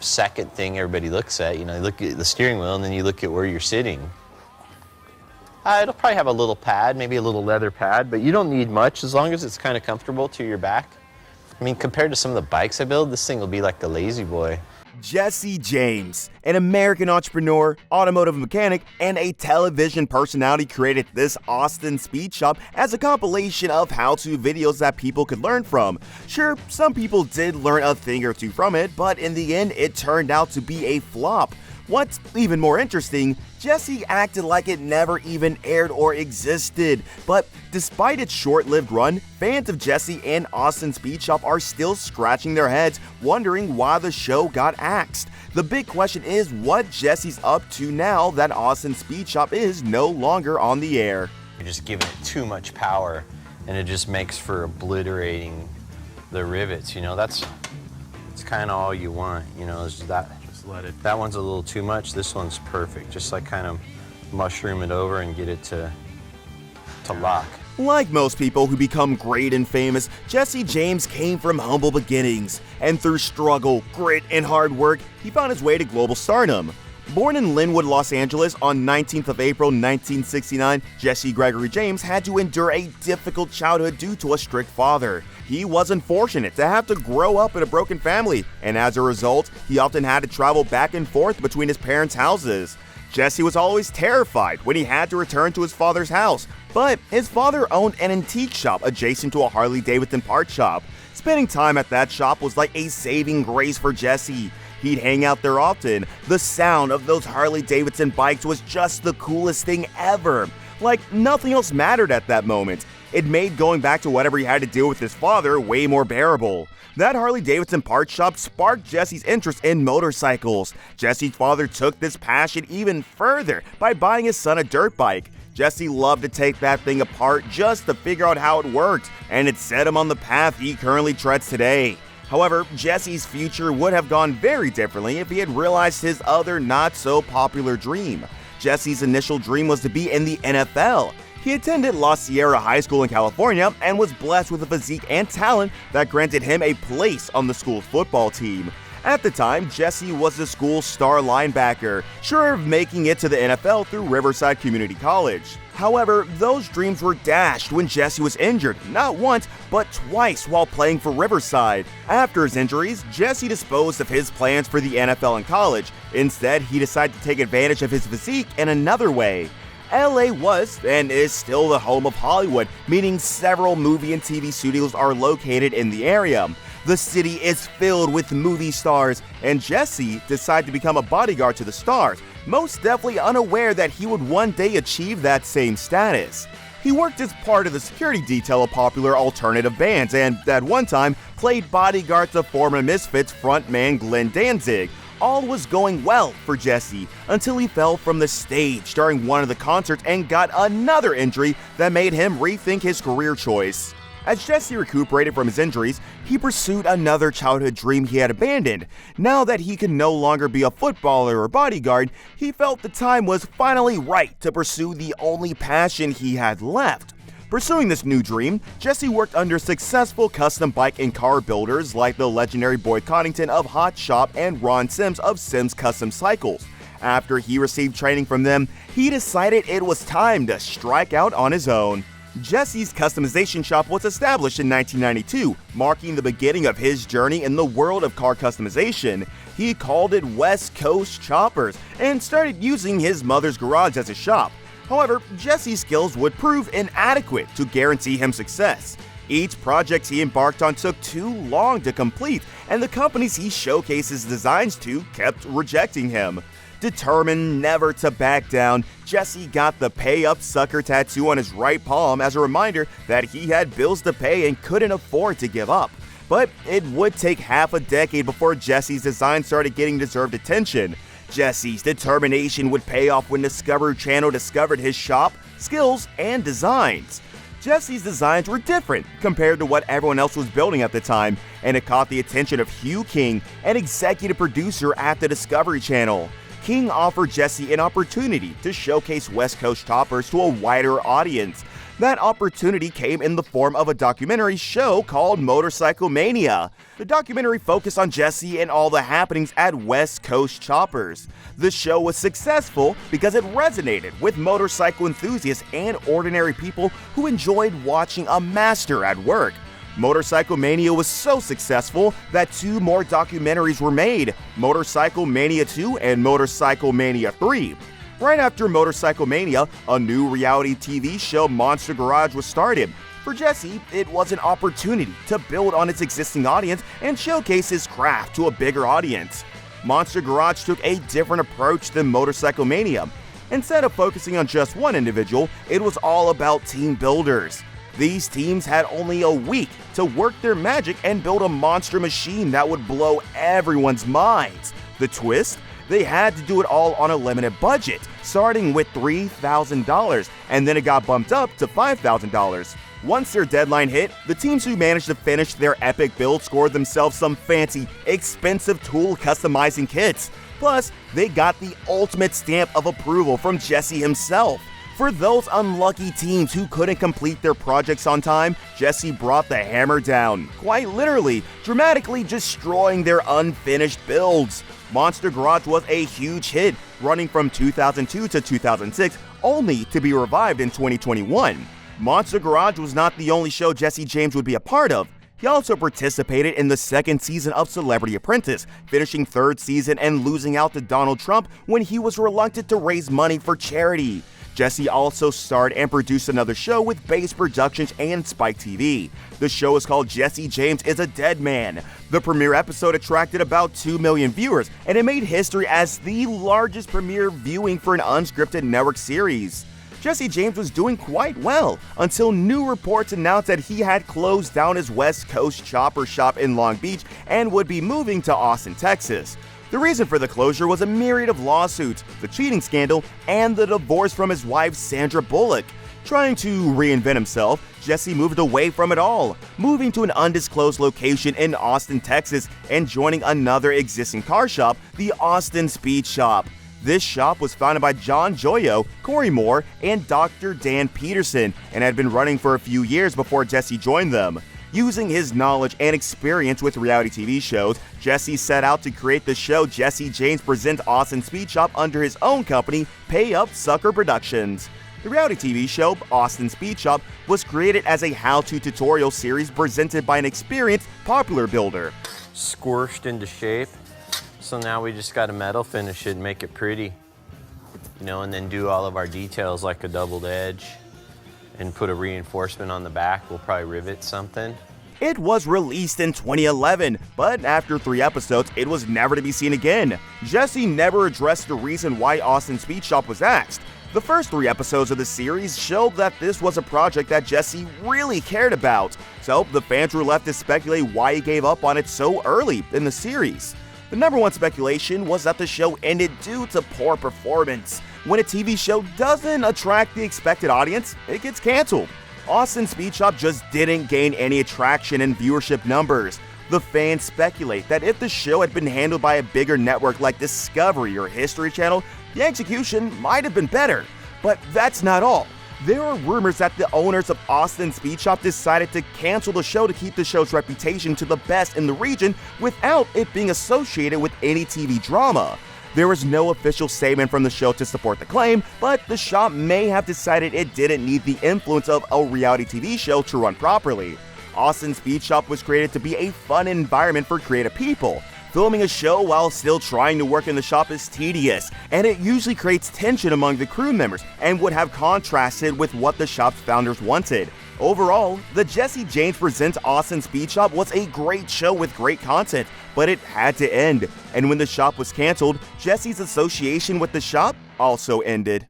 second thing everybody looks at. You know, you look at the steering wheel and then you look at where you're sitting. It'll probably have a little pad, maybe a little leather pad, but you don't need much as long as it's kind of comfortable to your back. I mean, compared to some of the bikes I build, this thing will be like the lazy boy. Jesse James, an American entrepreneur, automotive mechanic, and a television personality, created this Austin speed shop as a compilation of how-to videos that people could learn from. Sure, some people did learn a thing or two from it, but in the end, it turned out to be a flop. What's even more interesting, Jesse acted like it never even aired or existed. But despite its short-lived run, fans of Jesse and Austin Speed Shop are still scratching their heads, wondering why the show got axed. The big question is what Jesse's up to now that Austin Speed Shop is no longer on the air. You're just giving it too much power, and it just makes for obliterating the rivets. You know, that's kind of all you want. You know, is that. Let it. That one's a little too much. This one's perfect. Just like kind of mushroom it over and get it to lock. Like most people who become great and famous, Jesse James came from humble beginnings, and through struggle, grit, and hard work, he found his way to global stardom. Born in Linwood, Los Angeles on 19th of April 1969, Jesse Gregory James had to endure a difficult childhood due to a strict father. He was unfortunate to have to grow up in a broken family, and as a result, he often had to travel back and forth between his parents' houses. Jesse was always terrified when he had to return to his father's house, but his father owned an antique shop adjacent to a Harley-Davidson part shop. Spending time at that shop was like a saving grace for Jesse. He'd hang out there often. The sound of those Harley-Davidson bikes was just the coolest thing ever. Like, nothing else mattered at that moment. It made going back to whatever he had to deal with his father way more bearable. That Harley-Davidson part shop sparked Jesse's interest in motorcycles. Jesse's father took this passion even further by buying his son a dirt bike. Jesse loved to take that thing apart just to figure out how it worked, and it set him on the path he currently treads today. However, Jesse's future would have gone very differently if he had realized his other not-so-popular dream. Jesse's initial dream was to be in the NFL. He attended La Sierra High School in California and was blessed with a physique and talent that granted him a place on the school's football team. At the time, Jesse was the school's star linebacker, sure of making it to the NFL through Riverside Community College. However, those dreams were dashed when Jesse was injured, not once, but twice while playing for Riverside. After his injuries, Jesse disposed of his plans for the NFL and college. Instead, he decided to take advantage of his physique in another way. LA was, and is still, the home of Hollywood, meaning several movie and TV studios are located in the area. The city is filled with movie stars, and Jesse decided to become a bodyguard to the stars, most definitely unaware that he would one day achieve that same status. He worked as part of the security detail of popular alternative bands, and at one time played bodyguard to former Misfits frontman Glenn Danzig. All was going well for Jesse until he fell from the stage during one of the concerts and got another injury that made him rethink his career choice. As Jesse recuperated from his injuries, he pursued another childhood dream he had abandoned. Now that he could no longer be a footballer or bodyguard, he felt the time was finally right to pursue the only passion he had left. Pursuing this new dream, Jesse worked under successful custom bike and car builders like the legendary Boyd Coddington of Hot Shop and Ron Sims of Sims Custom Cycles. After he received training from them, he decided it was time to strike out on his own. Jesse's customization shop was established in 1992, marking the beginning of his journey in the world of car customization. He called it West Coast Choppers and started using his mother's garage as a shop. However, Jesse's skills would prove inadequate to guarantee him success. Each project he embarked on took too long to complete, and the companies he showcased his designs to kept rejecting him. Determined never to back down, Jesse got the Pay Up Sucker tattoo on his right palm as a reminder that he had bills to pay and couldn't afford to give up. But it would take half a decade before Jesse's design started getting deserved attention. Jesse's determination would pay off when Discovery Channel discovered his shop, skills, and designs. Jesse's designs were different compared to what everyone else was building at the time, and it caught the attention of Hugh King, an executive producer at the Discovery Channel. King offered Jesse an opportunity to showcase West Coast choppers to a wider audience. That opportunity came in the form of a documentary show called Motorcycle Mania. The documentary focused on Jesse and all the happenings at West Coast Choppers. The show was successful because it resonated with motorcycle enthusiasts and ordinary people who enjoyed watching a master at work. Motorcycle Mania was so successful that 2 more documentaries were made, Motorcycle Mania 2 and Motorcycle Mania 3. Right after Motorcycle Mania, a new reality TV show, Monster Garage, was started. For Jesse, it was an opportunity to build on its existing audience and showcase his craft to a bigger audience. Monster Garage took a different approach than Motorcycle Mania. Instead of focusing on just one individual, it was all about team builders. These teams had only a week to work their magic and build a monster machine that would blow everyone's minds. The twist? They had to do it all on a limited budget, starting with $3,000, and then it got bumped up to $5,000. Once their deadline hit, the teams who managed to finish their epic build scored themselves some fancy, expensive tool customizing kits. Plus, they got the ultimate stamp of approval from Jesse himself. For those unlucky teams who couldn't complete their projects on time, Jesse brought the hammer down, quite literally, dramatically destroying their unfinished builds. Monster Garage was a huge hit, running from 2002 to 2006, only to be revived in 2021. Monster Garage was not the only show Jesse James would be a part of. He also participated in the 2nd season of Celebrity Apprentice, finishing 3rd season and losing out to Donald Trump when he was reluctant to raise money for charity. Jesse also starred and produced another show with Base Productions and Spike TV. The show is called Jesse James is a Dead Man. The premiere episode attracted about 2 million viewers, and it made history as the largest premiere viewing for an unscripted network series. Jesse James was doing quite well until new reports announced that he had closed down his West Coast chopper shop in Long Beach and would be moving to Austin, Texas. The reason for the closure was a myriad of lawsuits, the cheating scandal, and the divorce from his wife Sandra Bullock. Trying to reinvent himself, Jesse moved away from it all, moving to an undisclosed location in Austin, Texas, and joining another existing car shop, the Austin Speed Shop. This shop was founded by John Joyo, Corey Moore, and Dr. Dan Peterson, and had been running for a few years before Jesse joined them. Using his knowledge and experience with reality TV shows, Jesse set out to create the show Jesse James Presents Austin Speed Shop under his own company, Pay Up Sucker Productions. The reality TV show, Austin Speed Shop, was created as a how-to tutorial series presented by an experienced popular builder. Squished into shape. So now we just got to metal finish it and make it pretty, and then do all of our details like a doubled edge and put a reinforcement on the back. We'll probably rivet something. It was released in 2011, but after 3 episodes, it was never to be seen again. Jesse never addressed the reason why Austin Speed Shop was axed. The first 3 episodes of the series showed that this was a project that Jesse really cared about, so the fans were left to speculate why he gave up on it so early in the series. The number one speculation was that the show ended due to poor performance. When a TV show doesn't attract the expected audience, it gets canceled. Austin Speed Shop just didn't gain any attraction in viewership numbers. The fans speculate that if the show had been handled by a bigger network like Discovery or History Channel, the execution might have been better. But that's not all. There are rumors that the owners of Austin Speed Shop decided to cancel the show to keep the show's reputation to the best in the region without it being associated with any TV drama. There was no official statement from the show to support the claim, but the shop may have decided it didn't need the influence of a reality TV show to run properly. Austin Speed Shop was created to be a fun environment for creative people. Filming a show while still trying to work in the shop is tedious, and it usually creates tension among the crew members and would have contrasted with what the shop's founders wanted. Overall, the Jesse James Presents Austin Speed Shop was a great show with great content, but it had to end. And when the shop was canceled, Jesse's association with the shop also ended.